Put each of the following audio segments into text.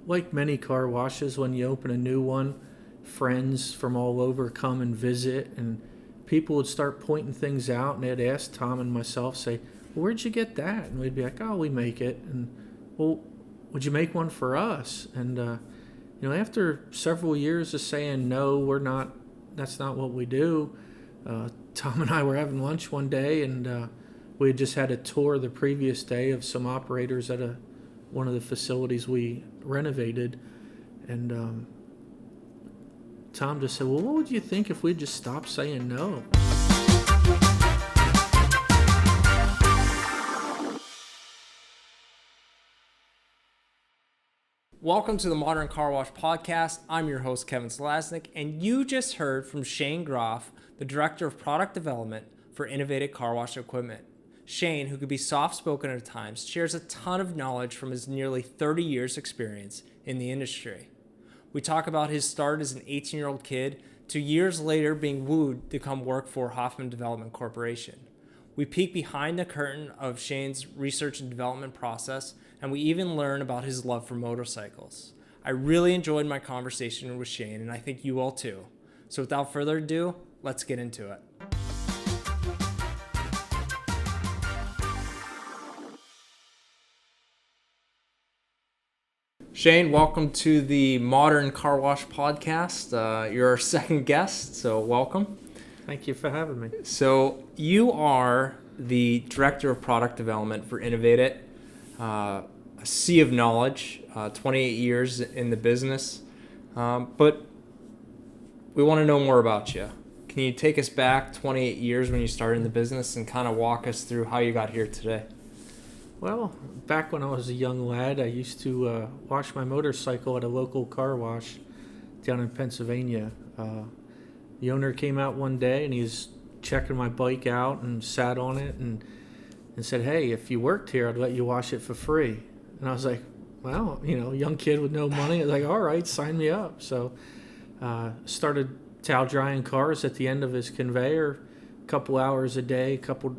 Like many car washes, when you open a new one, friends from all over come and visit, and people would start pointing things out, and they'd ask Tom and myself, say, well, "Where'd you get that?" And we'd be like, "Oh, we make it." And, well, would you make one for us? And after several years of saying no, we're not. That's not what we do. Tom and I were having lunch one day, and we had just had a tour the previous day of some operators at one of the facilities we renovated, and Tom just said, "Well, what would you think if we just stopped saying no?" Welcome to the Modern Car Wash Podcast. I'm your host, Kevin Selaznik, and you just heard from Shane Groff, the Director of Product Development for Innovative Car Wash Equipment. Shane, who could be soft-spoken at times, shares a ton of knowledge from his nearly 30 years experience in the industry. We talk about his start as an 18-year-old kid to years later being wooed to come work for Hoffman Development Corporation. We peek behind the curtain of Shane's research and development process, and we even learn about his love for motorcycles. I really enjoyed my conversation with Shane, and I think you will too. So without further ado, let's get into it. Shane, welcome to the Modern Car Wash Podcast. You're our second guest, so welcome. Thank you for having me. So you are the Director of Product Development for innovateIT, a sea of knowledge, 28 years in the business. But we want to know more about you. Can you take us back 28 years when you started in the business and kind of walk us through how you got here today? Well, back when I was a young lad, I used to wash my motorcycle at a local car wash down in Pennsylvania. The owner came out one day and he was checking my bike out and sat on it and said, "Hey, if you worked here, I'd let you wash it for free." And I was like, well, young kid with no money. I was like, all right, sign me up. So started towel drying cars at the end of his conveyor, a couple hours a day, a couple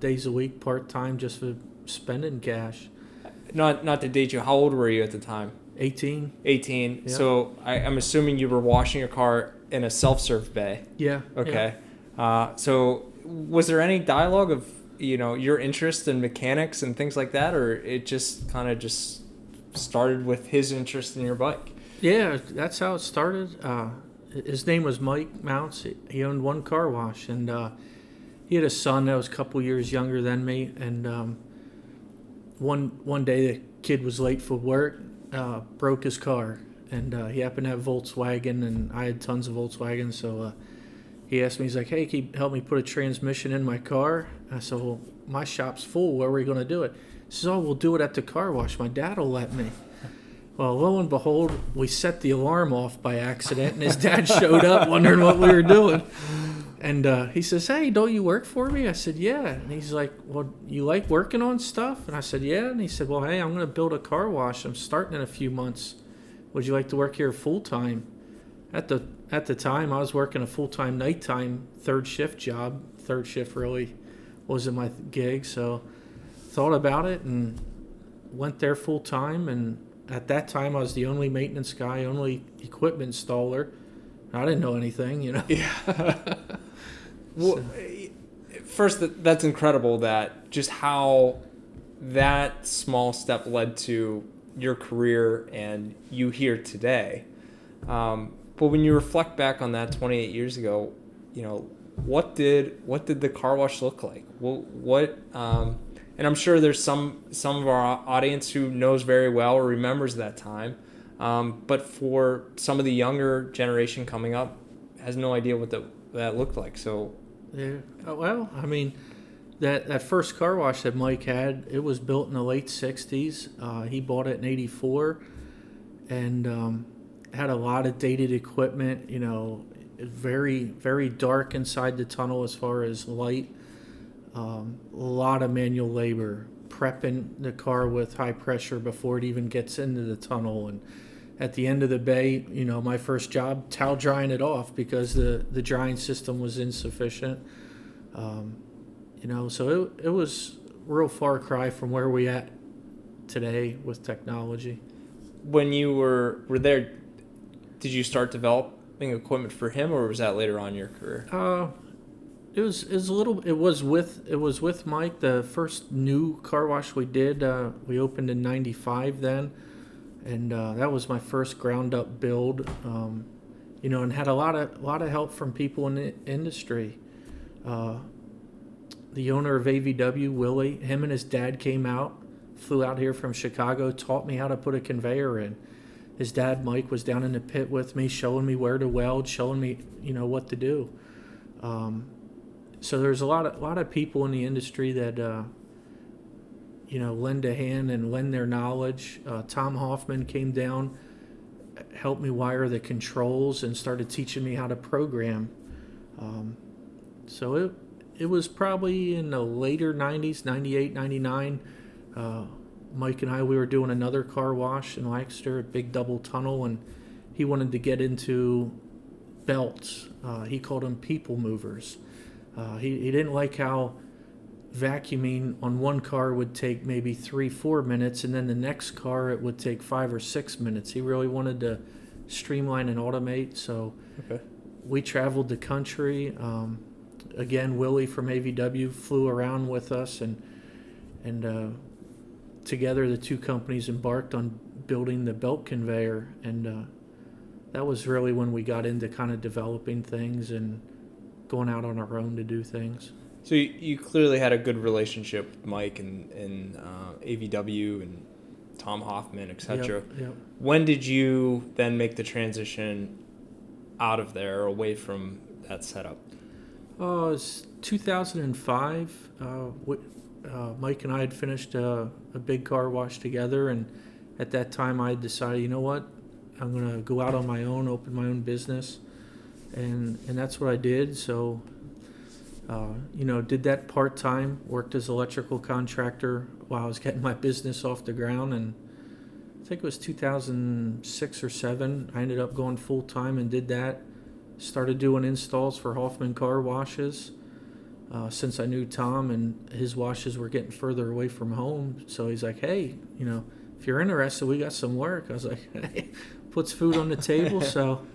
days a week, part-time, just for spending cash. Not to date you, how old were you at the time? 18. 18. Yeah. So I'm assuming you were washing your car in a self-serve bay. Yeah. Okay. Yeah. So was there any dialogue of your interest in mechanics and things like that, or it just kind of just started with his interest in your bike? Yeah, that's how it started. His name was Mike Mounts. He owned one car wash, and he had a son that was a couple years younger than me. And one day the kid was late for work, broke his car, and he happened to have Volkswagen, and I had tons of Volkswagen, so he asked me, he's like, "Hey, can you help me put a transmission in my car?" I said, "Well, my shop's full. Where are we going to do it?" He says, "Oh, we'll do it at the car wash. My dad will let me." Well, lo and behold, we set the alarm off by accident, and his dad showed up wondering what we were doing. And he says, "Hey, don't you work for me?" I said, "Yeah." And he's like, "Well, you like working on stuff?" And I said, "Yeah." And he said, "Well, hey, I'm going to build a car wash. I'm starting in a few months. Would you like to work here full-time?" At the time, I was working a full-time nighttime third shift job. Third shift really wasn't my gig, so thought about it and went there full-time. And at that time, I was the only maintenance guy, only equipment installer. I didn't know anything, Yeah. Well, first, that's incredible that just how that small step led to your career and you here today. But when you reflect back on that 28 years ago, what did the car wash look like? And I'm sure there's some of our audience who knows very well or remembers that time. But for some of the younger generation coming up, has no idea what that looked like. So yeah. Well, I mean, that first car wash that Mike had, it was built in the late 60s. He bought it in 84 and had a lot of dated equipment, very, very dark inside the tunnel as far as light. A lot of manual labor, prepping the car with high pressure before it even gets into the tunnel. And at the end of the bay, my first job, towel drying it off because the drying system was insufficient. So it was a real far cry from where we at today with technology. when you were there, did you start developing equipment for him, or was that later on in your career? It was a little. It was with Mike. The first new car wash we did. We opened in '95 then, and that was my first ground up build. And had a lot of help from people in the industry. The owner of AVW, Willie, him and his dad came out, flew out here from Chicago, taught me how to put a conveyor in. His dad, Mike, was down in the pit with me, showing me where to weld, showing me, what to do. So there's a lot of people in the industry that, lend a hand and lend their knowledge. Tom Hoffman came down, helped me wire the controls, and started teaching me how to program. So it was probably in the later 90s, 98, 99. Mike and we were doing another car wash in Lancaster, a big double tunnel, and he wanted to get into belts. He called them people movers. He didn't like how vacuuming on one car would take maybe 3-4 minutes, and then the next car it would take 5 or 6 minutes. He really wanted to streamline and automate, so we traveled the country. Again, Willie from AVW flew around with us, and together the two companies embarked on building the belt conveyor, and that was really when we got into kind of developing things and going out on our own to do things. So you clearly had a good relationship with Mike and AVW and Tom Hoffman, etc. Yep. When did you then make the transition out of there, or away from that setup? It was 2005. Mike and I had finished a big car wash together, and at that time I had decided, you know what, I'm going to go out on my own, open my own business, and that's what I did. So, did that part-time, worked as an electrical contractor while I was getting my business off the ground, and I think it was 2006 or 7, I ended up going full-time and did that. Started doing installs for Hoffman car washes since I knew Tom, and his washes were getting further away from home. So he's like, hey, if you're interested, we got some work. I was like, hey, puts food on the table. So,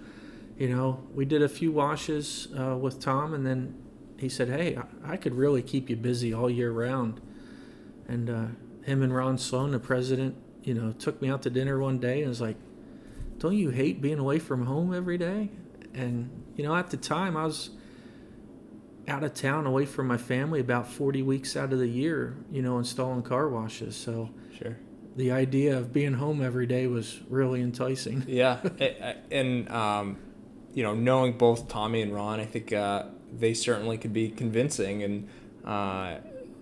we did a few washes with Tom, and then he said, hey, I could really keep you busy all year round. And him and Ron Sloan, the president, took me out to dinner one day and was like, don't you hate being away from home every day? And, at the time I was out of town away from my family about 40 weeks out of the year, installing car washes. So sure, the idea of being home every day was really enticing. Yeah. And, knowing both Tommy and Ron, I think they certainly could be convincing. And I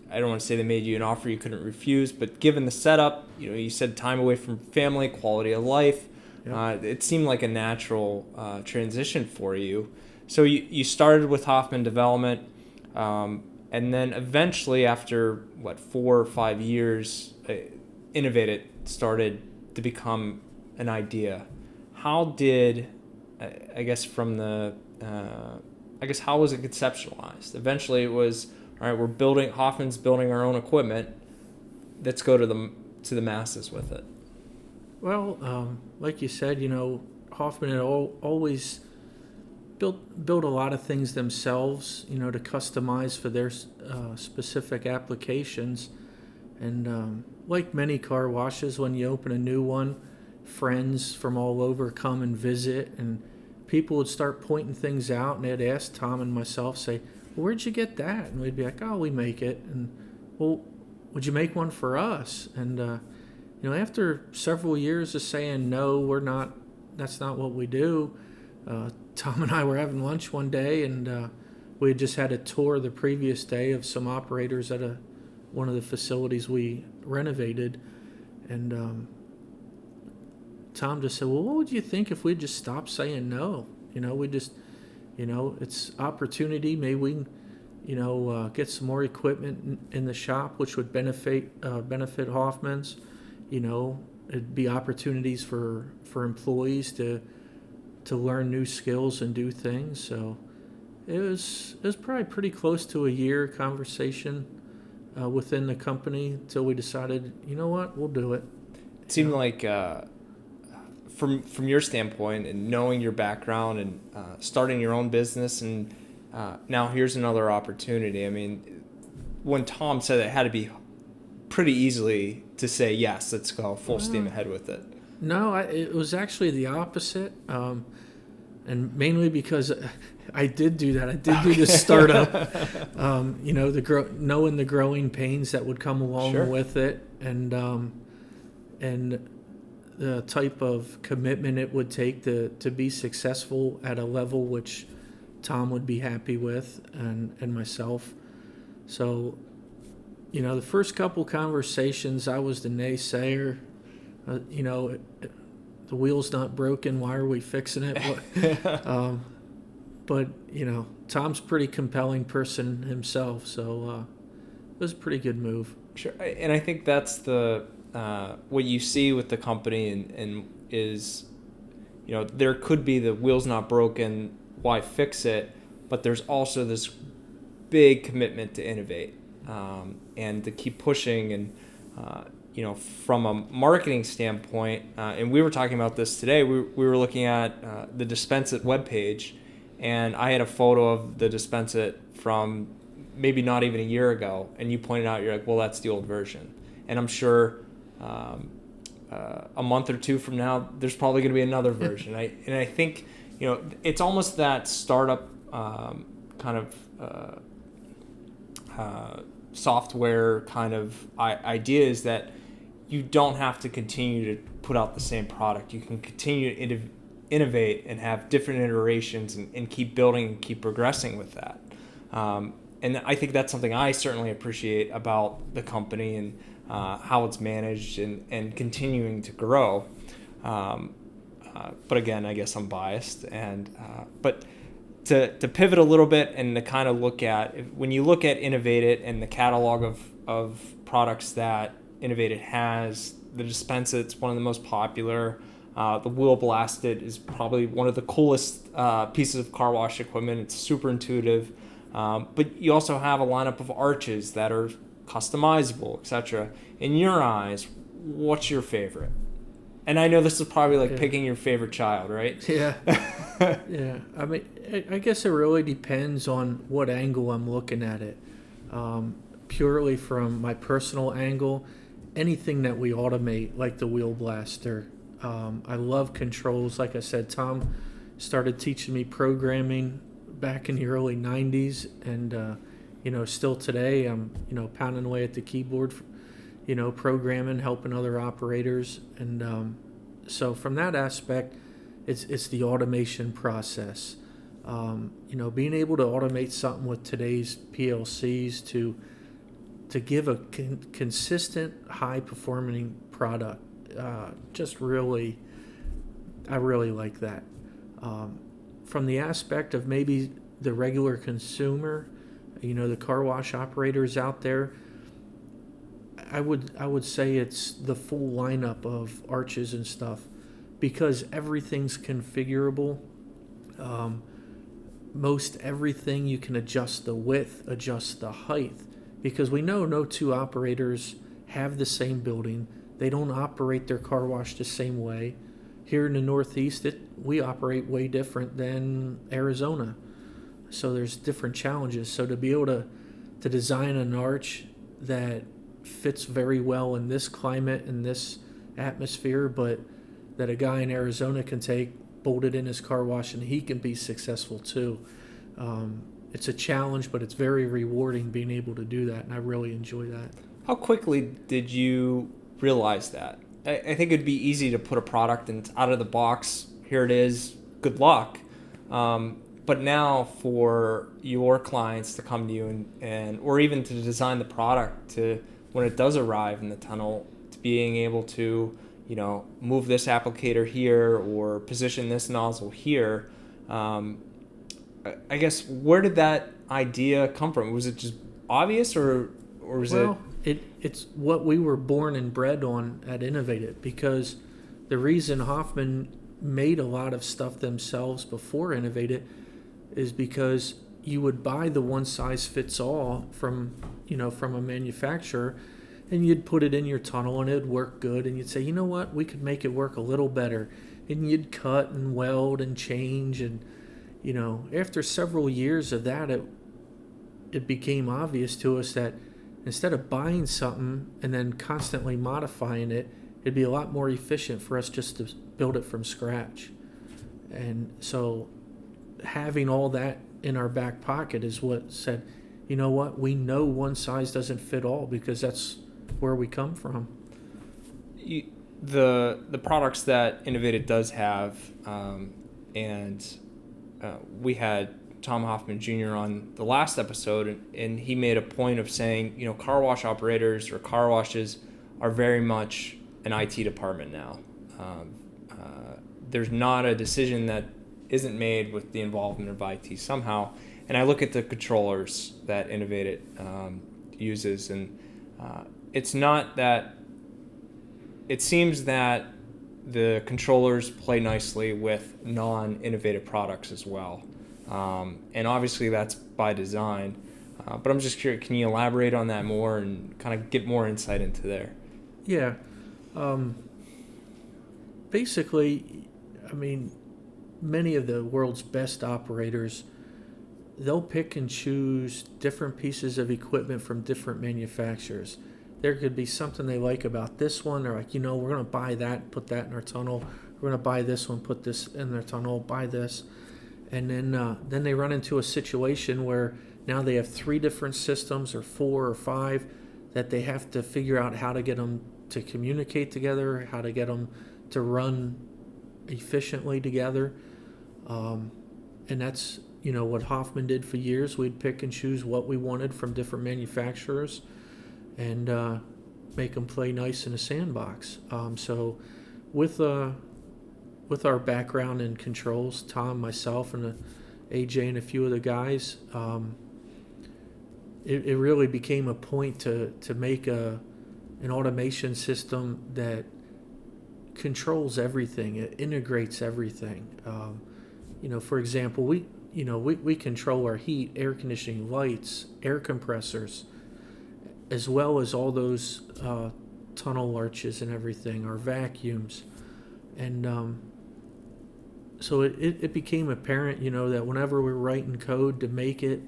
don't want to say they made you an offer you couldn't refuse, but given the setup, you said time away from family, quality of life, it seemed like a natural transition for you. So you started with Hoffman Development, and then eventually after, 4 or 5 years, innovateIT started to become an idea. How did, how was it conceptualized? Eventually it was, all right, Hoffman's building our own equipment. Let's go to the masses with it. Well, like you said, Hoffman had always built a lot of things themselves, to customize for their specific applications. And like many car washes, when you open a new one, friends from all over come and visit, and people would start pointing things out, and they'd ask Tom and myself, say, well, where'd you get that? And we'd be like, oh, we make it. And, well, would you make one for us? And after several years of saying, no, that's not what we do, Tom and I were having lunch one day, and we had just had a tour the previous day of some operators at one of the facilities we renovated. And Tom just said, well, what would you think if we just stopped saying no? We just, it's opportunity. Maybe we can, get some more equipment in the shop, which would benefit Hoffman's. It'd be opportunities for employees to learn new skills and do things. So it was probably pretty close to a year conversation within the company until we decided, you know what, we'll do it. It seemed like from your standpoint and knowing your background and starting your own business, and now here's another opportunity. I mean, when Tom said it had to be pretty easily to say, yes, let's go full steam ahead with it. No, it was actually the opposite. And mainly because I did do that. I did do the startup, knowing the growing pains that would come along with it, and the type of commitment it would take to be successful at a level which Tom would be happy with, and myself. So, the first couple conversations, I was the naysayer. The wheel's not broken. Why are we fixing it? But Tom's a pretty compelling person himself, so it was a pretty good move. Sure, and I think that's the what you see with the company, and is, there could be the wheel's not broken, why fix it? But there's also this big commitment to innovate and to keep pushing, and from a marketing standpoint, and we were talking about this today. We were looking at the Dispense It webpage, and I had a photo of the Dispense It from maybe not even a year ago, and you pointed out, you're like, well, that's the old version. And I'm sure a month or two from now, there's probably going to be another version. I think it's almost that startup kind of software kind of idea, is that you don't have to continue to put out the same product. You can continue to innovate and have different iterations, and keep building and keep progressing with that. And I think that's something I certainly appreciate about the company, and how it's managed and continuing to grow. But again, I guess I'm biased. But to pivot a little bit and to kind of look at, when you look at Innovate It and the catalog of products that Innovate It has, the Dispense It's one of the most popular. The Wheel Blasted is probably one of the coolest pieces of car wash equipment. It's super intuitive. But you also have a lineup of arches that are customizable, etc. In your eyes, what's your favorite? And I know this is probably like picking your favorite child, right? Yeah. Yeah. I mean, I guess it really depends on what angle I'm looking at it. Purely from my personal angle, anything that we automate, like the Wheel Blaster. I love controls. Like I said, Tom started teaching me programming back in the early 90s, and still today I'm pounding away at the keyboard, programming, helping other operators. And so from that aspect, it's the automation process. Being able to automate something with today's PLCs to give a consistent, high-performing product, I really like that. From the aspect of maybe the regular consumer, the car wash operators out there, I would say it's the full lineup of arches and stuff, because everything's configurable. Most everything you can adjust the width, adjust the height, because we know no two operators have the same building. They don't operate their car wash the same way. Here in the Northeast, we operate way different than Arizona. So there's different challenges. So to be able to design an arch that fits very well in this climate and this atmosphere, but that a guy in Arizona can take, bolt it in his car wash, and he can be successful too. It's a challenge, but it's very rewarding being able to do that, and I really enjoy that. How quickly did you realize that? I think it'd be easy to put a product and it's out of the box. Here it is. Good luck. But now for your clients to come to you and or even to design the product, to when it does arrive in the tunnel, to being able to move this applicator here or position this nozzle here. I guess, where did that idea come from? Was it just obvious, or was It's what we were born and bred on at Innovative, because the reason Hoffman made a lot of stuff themselves before Innovative is because you would buy the one size fits all from a manufacturer, and you'd put it in your tunnel and it'd work good, and you'd say, you know what, we could make it work a little better. and you'd cut and weld and change. And, after several years of that, it became obvious to us that instead of buying something and then constantly modifying it, it'd be a lot more efficient for us just to build it from scratch. And so having all that in our back pocket is what said, you know what, we know one size doesn't fit all, because that's where we come from. The products that Innovative does have, we had Tom Hoffman Jr. on the last episode, and he made a point of saying, car wash operators or car washes are very much an IT department now. There's not a decision that isn't made with the involvement of IT somehow. And I look at the controllers that Innovative uses, and it's not that. It seems that the controllers play nicely with non-Innovative products as well. And obviously that's by design. But I'm just curious, can you elaborate on that more and kind of get more insight into there? Yeah. Basically, many of the world's best operators, they'll pick and choose different pieces of equipment from different manufacturers. There could be something they like about this one. They're like, we're going to buy that, put that in our tunnel. We're going to buy this one, put this in their tunnel, buy this. And then they run into a situation where now they have 3 different systems, or 4 or 5, that they have to figure out how to get them to communicate together, how to get them to run efficiently together. And that's, what Hoffman did for years. We'd pick and choose what we wanted from different manufacturers and make them play nice in a sandbox. So with our background in controls, Tom, myself, and AJ and a few of the guys, it really became a point to make an automation system that controls everything. It integrates everything. For example, we control our heat, air conditioning, lights, air compressors, as well as all those tunnel arches and everything, our vacuums. And so it became apparent, that whenever we're writing code to make it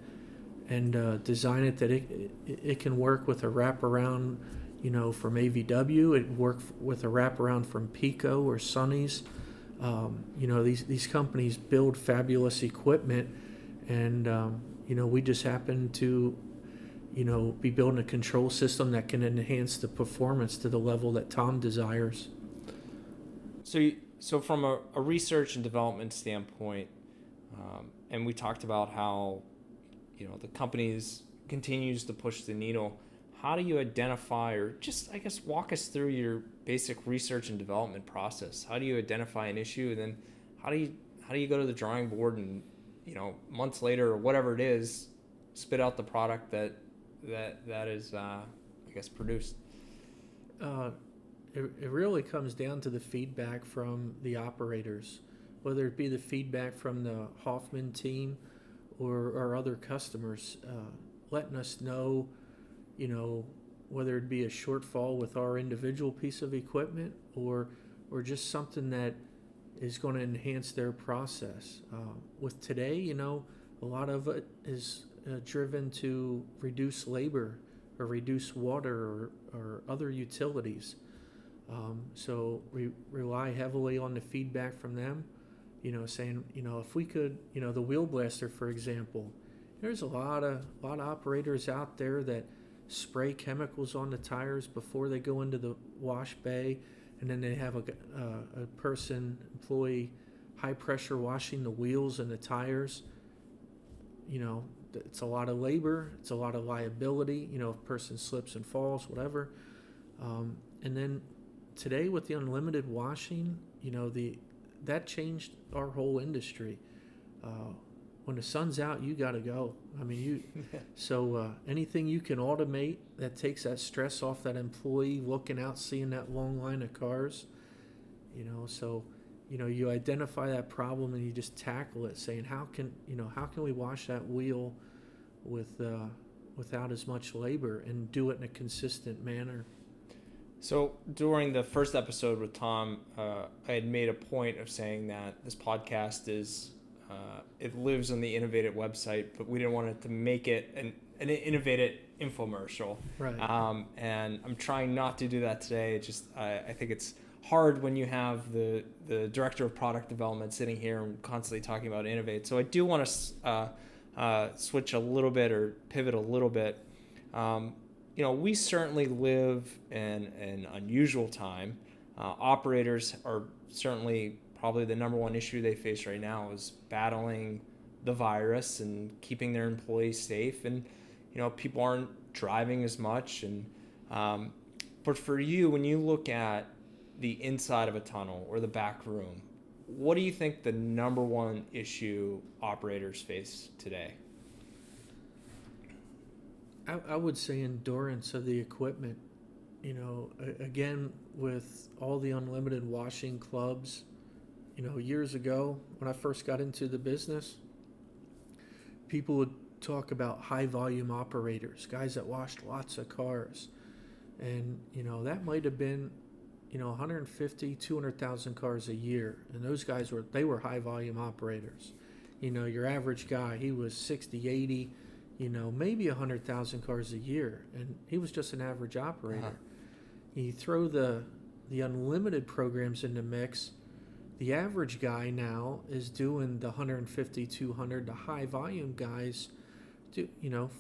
and design it, that it can work with a wraparound, from AVW. It work with a wraparound from Pico or Sonny's. These companies build fabulous equipment, and we just happen to be building a control system that can enhance the performance to the level that Tom desires. So from a research and development standpoint, and we talked about how the companies continues to push the needle. How do you identify, or just, I guess, walk us through your basic research and development process? How do you identify an issue, and then how do you go to the drawing board and months later or whatever it is, spit out the product that is I guess produced? It really comes down to the feedback from the operators, whether it be the feedback from the Hoffman team or other customers, letting us know, whether it be a shortfall with our individual piece of equipment or just something that is going to enhance their process. With today, a lot of it is driven to reduce labor or reduce water or other utilities. So we rely heavily on the feedback from them, saying, if we could, the wheel blaster, for example, there's a lot of operators out there that spray chemicals on the tires before they go into the wash bay, and then they have a employee, high pressure washing the wheels and the tires. It's a lot of labor, it's a lot of liability, if a person slips and falls, whatever. And then today with the unlimited washing, that changed our whole industry. When the sun's out, you got to go. So anything you can automate that takes that stress off that employee looking out, seeing that long line of cars, so you identify that problem and you just tackle it, saying how can we wash that wheel without as much labor and do it in a consistent manner. So during the first episode with Tom, I had made a point of saying that this podcast is it lives on the Innovate website, but we didn't want it to make it an Innovate infomercial. Right. And I'm trying not to do that today. It just I think it's hard when you have the director of product development sitting here and constantly talking about Innovate. So I do want to switch a little bit or pivot a little bit. We certainly live in an unusual time. Operators are certainly probably the number one issue they face right now is battling the virus and keeping their employees safe. And, people aren't driving as much. But for you, when you look at the inside of a tunnel or the back room, what do you think the number one issue operators face today? I would say endurance of the equipment. Again, with all the unlimited washing clubs, years ago when I first got into the business, people would talk about high volume operators, guys that washed lots of cars. And, that might have been, 150, 200,000 cars a year. And those guys were high volume operators. Your average guy, he was 60, 80, maybe 100,000 cars a year. And he was just an average operator. Uh-huh. You throw the unlimited programs in the mix, the average guy now is doing the 150, 200, the high volume guys do,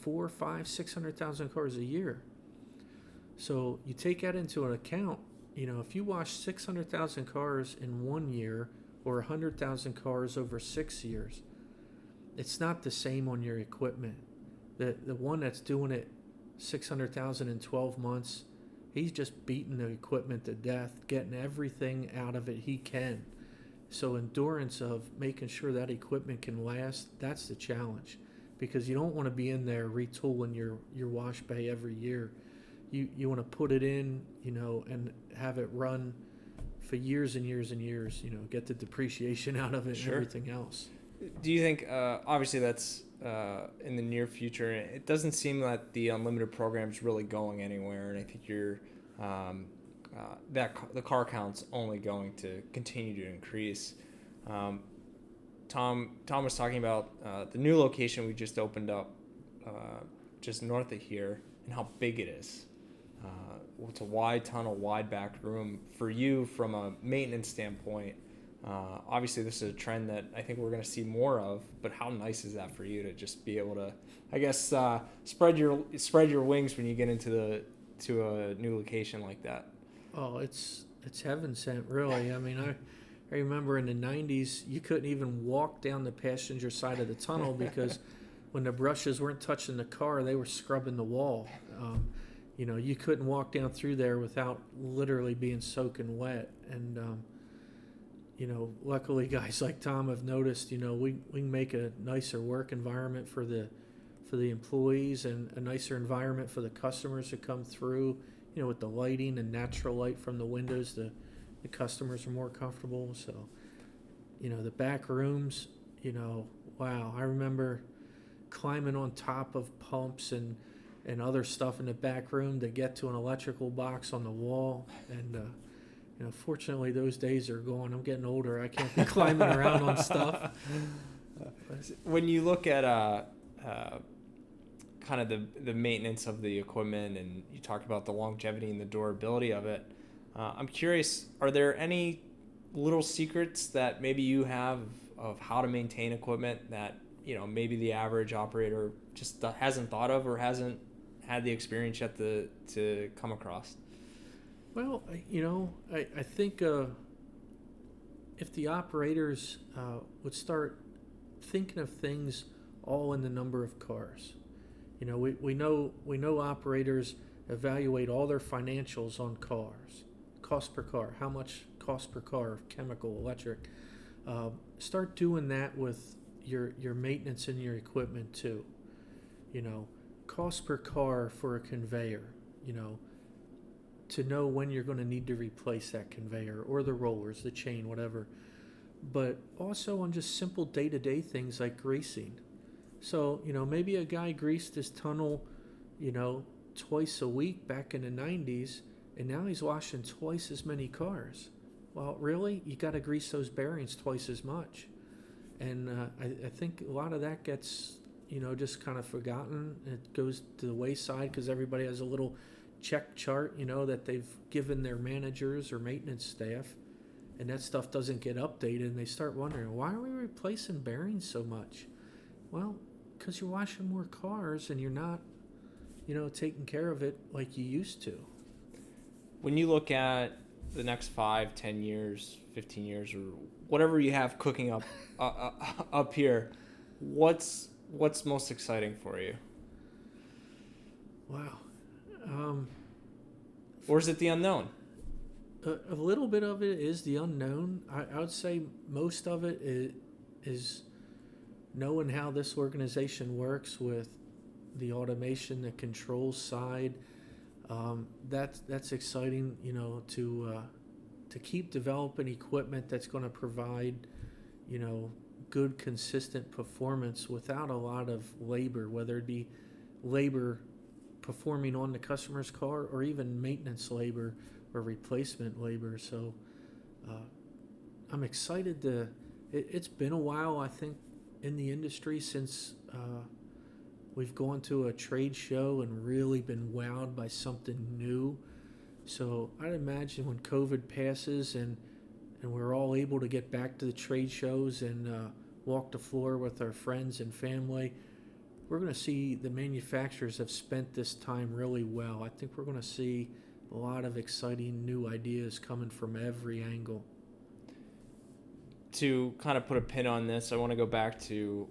4, 5, 600,000 cars a year. So you take that into an account, if you wash 600,000 cars in 1 year or 100,000 cars over 6 years, it's not the same on your equipment. The one that's doing it 600,000 in 12 months, he's just beating the equipment to death, getting everything out of it he can. So endurance of making sure that equipment can last, that's the challenge, because you don't want to be in there retooling your wash bay every year. You want to put it in, and have it run for years and years and years, get the depreciation out of it. Sure. And everything else. Do you think, obviously that's in the near future, it doesn't seem that the unlimited program is really going anywhere, and I think the car count's only going to continue to increase. Tom was talking about the new location we just opened up just north of here and how big it is. It's a wide tunnel, wide back room. For you, from a maintenance standpoint, obviously this is a trend that I think we're going to see more of, but how nice is that for you to just be able to, I guess, spread your wings when you get into a new location like that? Oh, it's heaven sent, really. I mean, I remember in the 90s, you couldn't even walk down the passenger side of the tunnel because when the brushes weren't touching the car, they were scrubbing the wall. You couldn't walk down through there without literally being soaking wet. And, luckily guys like Tom have noticed, we can make a nicer work environment for the employees and a nicer environment for the customers to come through, with the lighting and natural light from the windows, the customers are more comfortable. So, the back rooms, wow, I remember climbing on top of pumps and other stuff in the back room to get to an electrical box on the wall. And, fortunately those days are gone. I'm getting older. I can't be climbing around on stuff. When you look at kind of the maintenance of the equipment, and you talk about the longevity and the durability of it, I'm curious, are there any little secrets that maybe you have of how to maintain equipment that, maybe the average operator just hasn't thought of or hasn't had the experience yet to come across? Well, I think if the operators would start thinking of things all in the number of cars. We know operators evaluate all their financials on cars, cost per car, how much cost per car of chemical, electric. Start doing that with your maintenance and your equipment too. Cost per car for a conveyor, to know when you're going to need to replace that conveyor or the rollers, the chain, whatever. But also on just simple day-to-day things like greasing. So, maybe a guy greased his tunnel, twice a week back in the 90s, and now he's washing twice as many cars. Well, really, you got to grease those bearings twice as much. And I think a lot of that gets, just kind of forgotten. It goes to the wayside because everybody has a little check chart, that they've given their managers or maintenance staff, and that stuff doesn't get updated, and they start wondering, why are we replacing bearings so much? Well, because you're washing more cars and you're not, taking care of it like you used to. When you look at the next 5, 10 years, 15 years, or whatever you have cooking up up here, what's most exciting for you? Wow. Or is it the unknown? A little bit of it is the unknown. I would say most of it is knowing how this organization works with the automation, the control side. That's exciting, to keep developing equipment that's going to provide, good, consistent performance without a lot of labor, whether it be labor performing on the customer's car or even maintenance labor or replacement labor. So I'm excited it's been a while, I think, in the industry since we've gone to a trade show and really been wowed by something new. So I'd imagine when COVID passes and we're all able to get back to the trade shows and walk the floor with our friends and family, we're going to see the manufacturers have spent this time really well. I think we're going to see a lot of exciting new ideas coming from every angle. To kind of put a pin on this, I want to go back to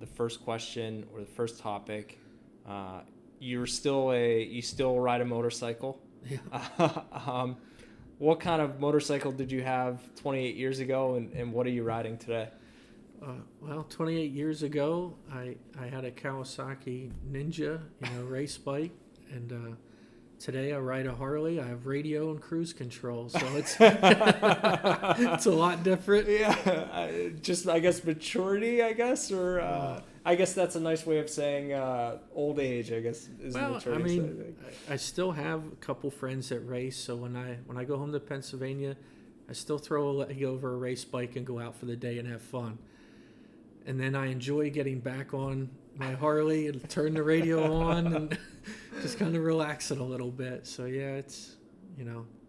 the first question or the first topic. You still ride a motorcycle? Yeah. What kind of motorcycle did you have 28 years ago, and what are you riding today? Well, 28 years ago, I had a Kawasaki Ninja, race bike, and today I ride a Harley. I have radio and cruise control, so it's it's a lot different. Yeah, just I guess maturity, or I guess that's a nice way of saying old age. I guess is maturity. I mean, I still have a couple friends that race, so when I go home to Pennsylvania, I still throw a leg over a race bike and go out for the day and have fun. And then I enjoy getting back on my Harley and turn the radio on and just kind of relax it a little bit. So yeah, it's,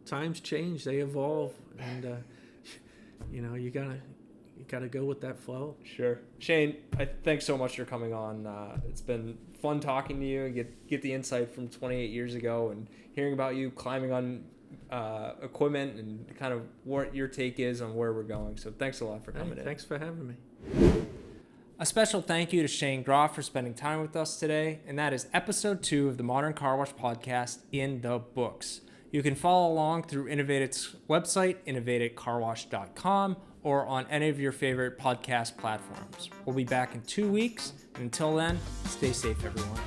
times change, they evolve, and you gotta go with that flow. Sure. Shane, thanks so much for coming on. It's been fun talking to you and get the insight from 28 years ago and hearing about you climbing on equipment and kind of what your take is on where we're going. So thanks a lot for coming in. Thanks for having me. A special thank you to Shane Groff for spending time with us today, and that is episode 2 of the Modern Car Wash podcast in the books. You can follow along through innovateIT's website, innovateITcarwash.com, or on any of your favorite podcast platforms. We'll be back in 2 weeks, and until then, stay safe, everyone.